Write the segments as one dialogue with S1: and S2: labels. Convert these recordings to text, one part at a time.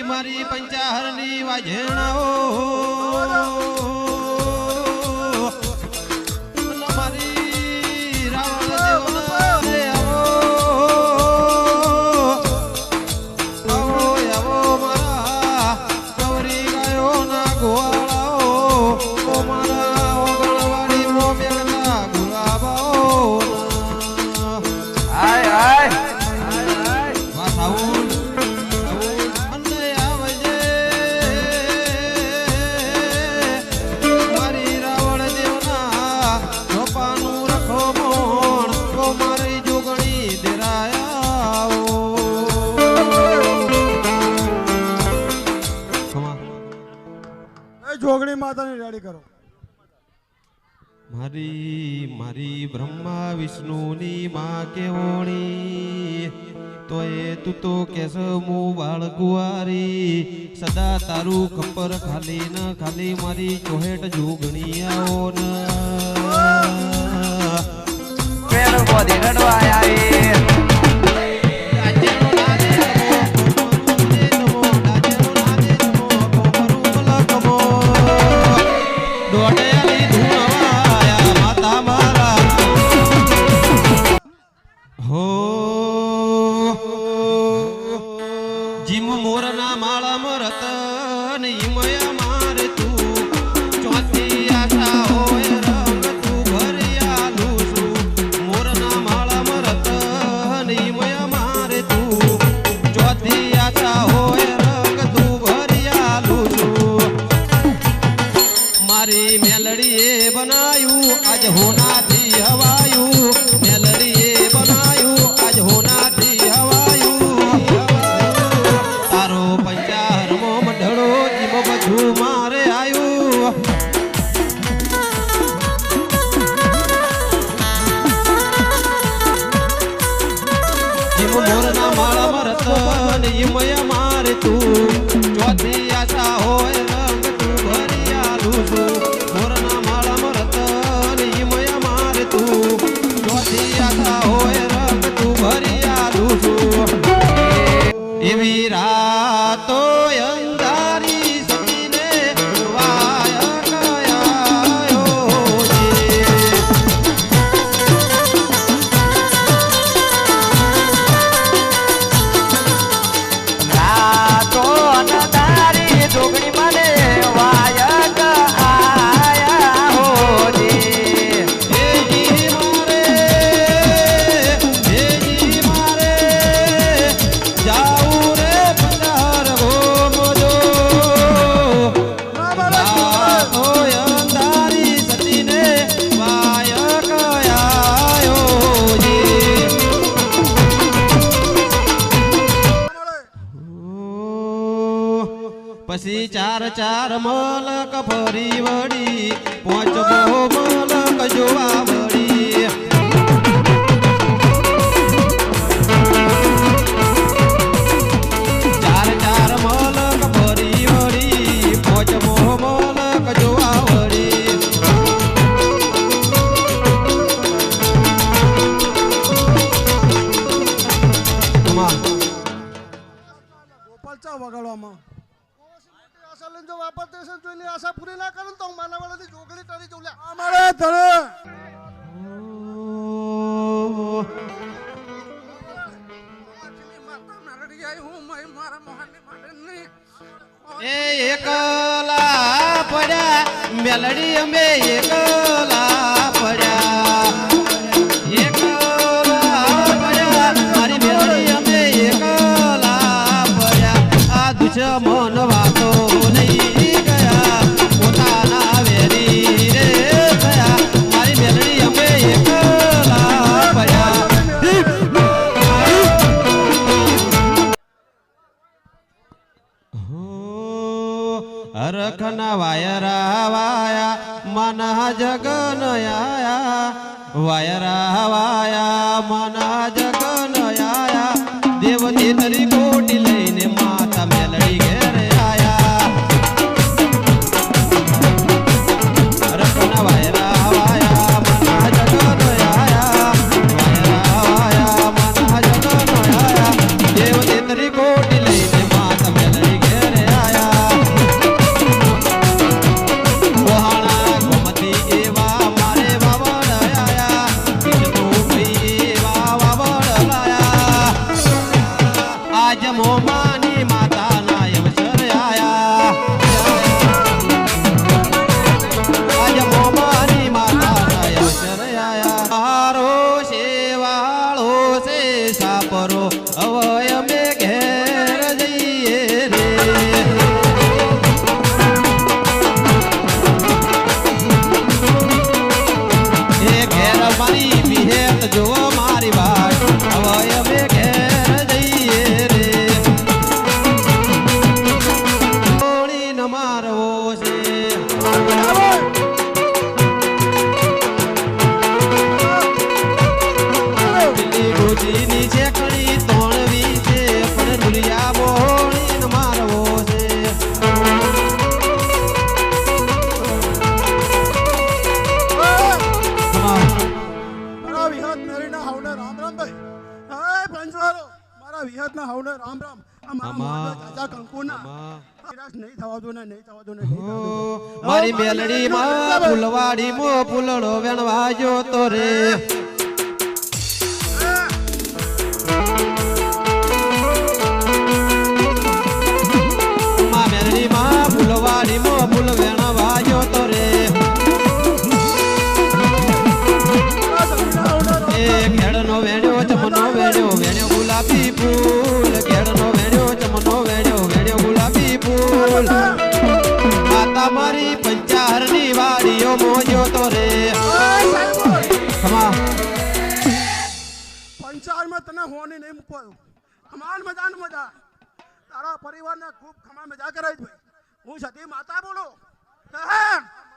S1: મારી પંચાહરની વાજણાઓ મારી રાવણ દેવના આવો આવો મારા ગૌરી ગાયો ના ગોવાળાઓ મારા ઓગણવાડી મો મેળના ગુલાબાઓ
S2: આય આય
S3: જોગણી માતાની રેડી કરો
S1: મારી મારી બ્રહ્મા વિષ્ણુની માં કેવણી તો એ તું તો કેસ મુ બાળ ગુવારી સદા તારું ખપ્પર ખાલી ન ખાલી મારી ચોહેટ જોગણી આવો ન
S2: પેલો બોધી રડવા આવી
S1: જીમ મોરના માળા રતન હિમયા મારે તું ચોથી આશા હોય રંગ તું ભરિયાલું છું મોરના માળા રતન હિમયા મારે તું ચોથી આશા હોય રંગ તું ભરિયાલું છું મારી મેલડીએ બનાયું આજ હોનાથી હવાયું મેલડીએ બનાયું આજ હોનાથી મારે આયું મોરના માળા મરતન હિમયા મારે તું ચોથી આશા હોય રંગ તું ભરિયાલું છું મોરના માળા મરતન હિમયા મારે તું ચોથી આશા હોય રંગ તું ભરિયાલું છું એવી રાતો અંધારી પછી ચાર ચાર મલક ફરી વળી પાંચમો મલક જોવા વળી ચાર ચાર મલક ફરી વળી પાંચમો મલક જોવા વળી
S3: ગોપાલ ચા વગાડવામાં જો વાપરતે છે જોઈને આશા પૂરી ના કરું તો માનવાળાની જોગણી તારી જોલે અમારે ધરે
S1: એ એકલા પડ્યા મેલડી અમે એકલા પડ્યા મારી મેલડી અમે એકલા પડ્યા આ દુશ્મન વાતો નહીં ગયા પોતાના વેરી રે ગયા મારી મેલડી અમે એકલા પડ્યા હરખના વાયરા વાયા મના જગન આયા વાયરા વાયા મના જગન આયા દેવતી તરી કોટી લઈને માતા મેલડી ઘેરે આયા હરખના વાયરા વાયા મના જગન આયા વાયરા વાયા મના જગન આયા દેવતી તરી કોટી લઈને માતા મેલડી ઘેરે અમા
S3: ચાચા કંકુના
S1: અમા
S3: નિરાશ નહીં થવા દો ને નહીં થવા દો ને નહીં થવા દો.
S1: મારી મેલડી માં ફૂલવાડી મો ફૂલડો વેણવાજો તો રે માં મેલડી માં ફૂલવાડી મો ફૂલ વેણવાજો તો રે એ ખેડનો વેણ્યો ચમનો વેણ્યો વેણ્યો ગુલાબી ફૂલ ખેડનો વેણ્યો ચમનો વેણ્યો વેણ્યો ગુલાબી ફૂલ માતા મારી પંચાહરની વાડીઓ મોજો તો રે ખમા
S3: પંચાયતમાં તને હોની નહીં મૂકવા દઉં. ખમાન મજા ને મજા તારા પરિવારને ખૂબ ખમા મજા કરાવી ભાઈ. હું સતી માતા બોલો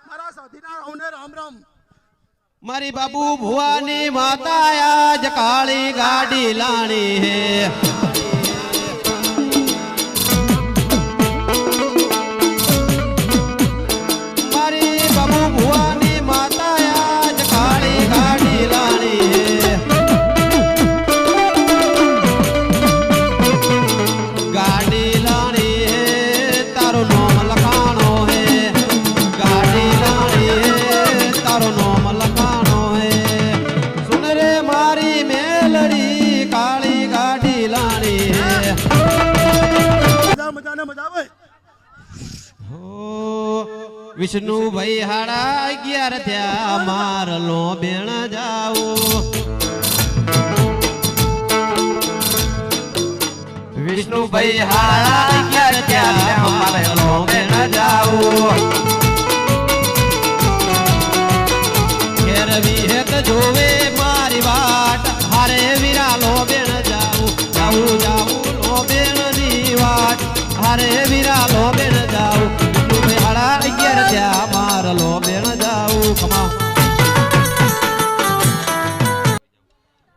S3: મારા સતીના રાવને રામ રામ.
S1: મારી બાબુ ભુવાની માતા આજ કાળી ગાડી લાણી હે મારી બાબુ ભુવાની માતા આજ કાળી ગાડી લાણી હે ગાડી લાણી હે તારું નામ લખાણો હે ગાડી લાણી હે તારું નામ લખાણો હે સુન રે મારી મેલડી કાળી ગાડી લાણી હે
S3: મજા મજા ને મજા ભાઈ.
S1: હો વિષ્ણુ ભાઈ હાડા 11 થયા મારલો બેણ જાવો વિષ્ણુ ભાઈ હાડા 11 થયા મારલો બેણ જાવો ઘેરવી હેત જોવે મારી વાટ હારે વિરાલો બેણ જાવું જાવું જાવું લો બેણ ની વાટ હારે વિરાલો બેણ જાવું તું હાડા 11 થયા મારલો બેણ જાવું ખમા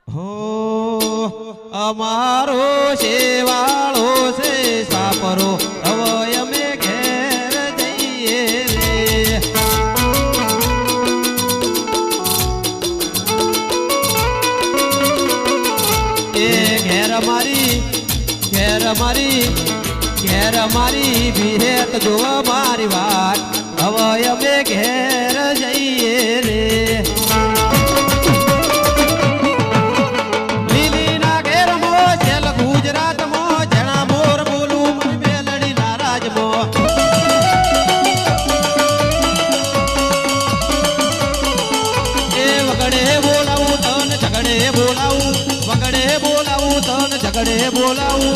S1: હો અમારો શેવાળો છે સાપરો હવે અમે ઘેર જઈએ રે એ ઘેર મારી વિહેત જો મારી વાત હવે અમે ઘેર જઈએ રે લીલીના ઘેરમાં છેલ ગુજરાતમાં જણા મોર બોલું મારી મેલડી નારાજમાં એ વગડે બોલાવું તન ઝગડે બોલાવું વગડે બોલાવું તન ઝગડે બોલાવું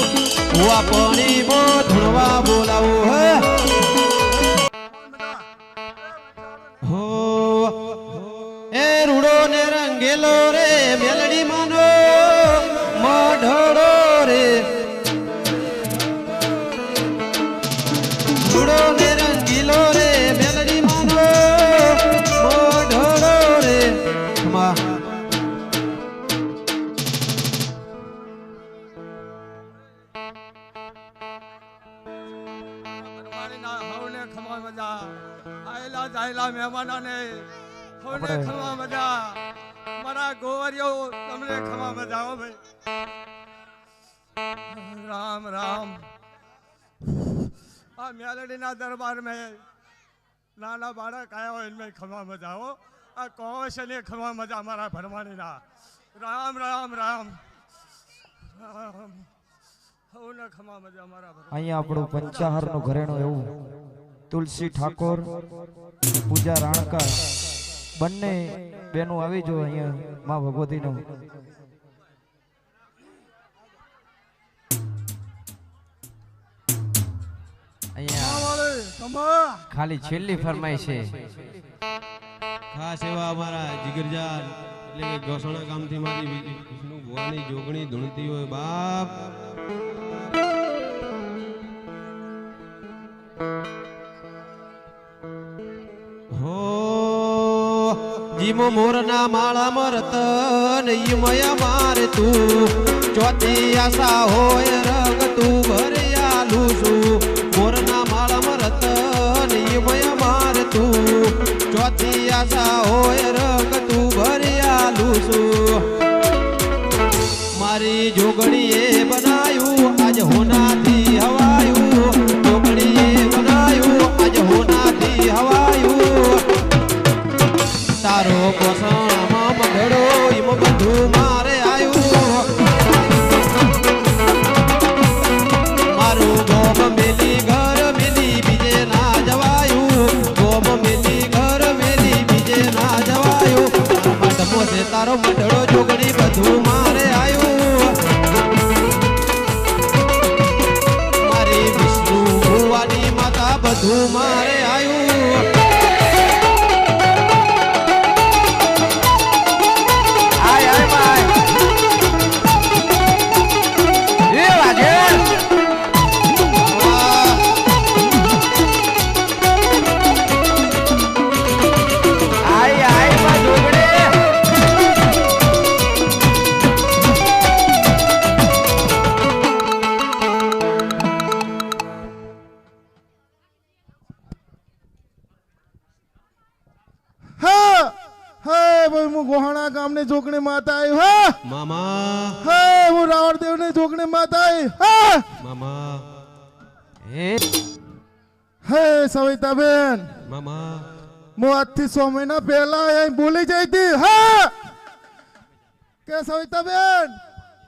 S1: હુઆ પાણી મો ધૂણવા બોલાવું હે હો એ રૂડો ને રંગેલો રે મેલડી માનો મઢડો રે રૂડો ને રંગીલો રે મેલડી માનો મઢડો રે ખમા
S3: હવને ખમા મજા આયેલા જાયેલા મહેમાનોને હવને ખમા મજા મારા ગોવરિયો તમને ખમા મજા હો ભાઈ. રામ રામ. આ મેલડીના દરબાર મેં નાના બાળક આયા હોય એમને ખમા મજા હો. આ કૌશલ્ય ખમા મજા મારા ભરવાણીના. રામ રામ રામ રામ. હવને ખમા મજા મારા ભરવાણી.
S2: અહીંયા આપણું પંચાહારનું ઘરેણું એવું તુલસી ઠાકોર પૂજા રાણકા બંને બેનો આવી જો અહીંયા માં ભગવતીનું અહીંયા ખાલી છેલ્લી ફરમાઈ છે
S1: ખાસ એવા અમારા જીગરજાન એટલે કે ગોસણા ગામથી મારી વિષ્ણુ ભુવાની જોગણી ધૂણતી હોય બાપ હો જીમો મોરના માળામાં રતન ઈમય મારે તું ચોથી આશા હોય રંગ તું ભર્યાલું છું મોરના માળામાં રતન ઈમય મારે તું ચોથી આશા હોય રંગ તું ભર્યાલું છું મારી જોગણીએ બનાયું આજ હોનાથી ગોમ મેલી ઘર મેલી બીજે ના જવાયું ગોમ મેલી ઘર મેલી બીજે ના જવાયું મઢમો છે તારો મઢડો જોગણી બધું મારે આયું મારી વિષ્ણુ ભુવાની માતા બધું મારે આયું
S2: આય આય ભાઈ એ વાઘેર આય આય માં જોગડે
S4: હા હા ભાઈ હું ગોહાણા ગામને જોગણી માતા આવ્યો હા
S1: મામા
S4: હા હું રાવણદેવ ને જોગણી માતા આવી હા
S1: મામા
S2: એ
S4: હે સવિતાબેન
S1: મામા
S4: હું આજથી 6 મહિના પહેલા અહીં બોલી જઈ હતી હા કે સવિતાબેન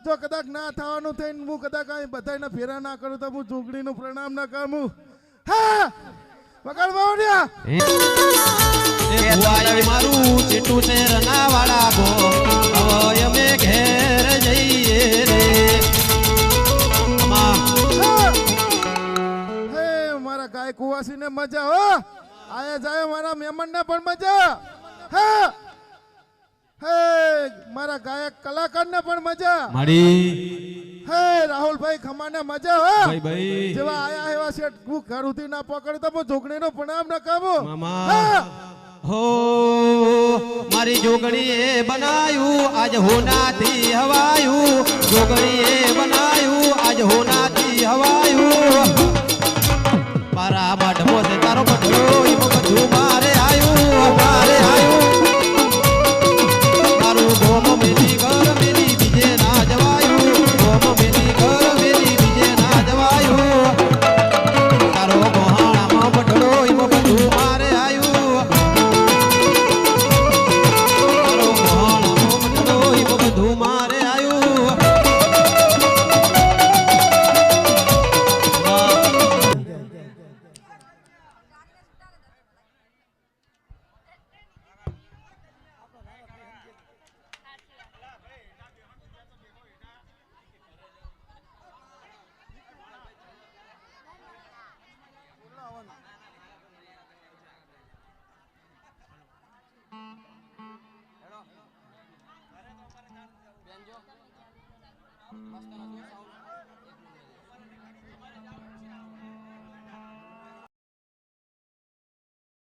S4: જો કદાચ ના થવાનું થઈને હું કદાચ અહીં બધાને ફેરા ના કરું તો હું જોગણીનું પ્રણામ ના કરું હા વગાડ બાવડિયા
S1: એ ભુવાઈ મારું ચીટું છે રનાવાળા ગો હવે અમે ઘેર જઈએ રે મામા
S4: હે મારા ગાય કુવાસીને મજા હો આયા જાય મારા મહેમાનને પણ મજા હે હે મારા ગાયક કલાકારને પણ મજા
S1: માડી
S4: હે રાહુલભાઈ ખમાને મજા હો
S1: ભાઈ ભાઈ
S4: જેવા આયા એવા શેઠ હું ઘર ઉધી ના પકડ તો હું જોગણીનો પ્રણામ ના કાબુ
S1: મામા હો મારી જોગણીએ બનાયું આજ હોનાથી હવાયું જોગણીએ બનાયું આજ હોનાથી હવાયું મારા મઢમો છે તારો મઢડો એમાં બધું મારે આયું તારું ગોમ મેલી ઘર મેલી બીજે ના જવાયું ગોમ મેલી ઘર મેલી બીજે ના જવાયું તારો ગોહાણામાં મઢડો એમાં બધું મારે આયું તારો ગોહાણામાં મઢડો એમાં બધું મારે આયું
S5: મસ્ત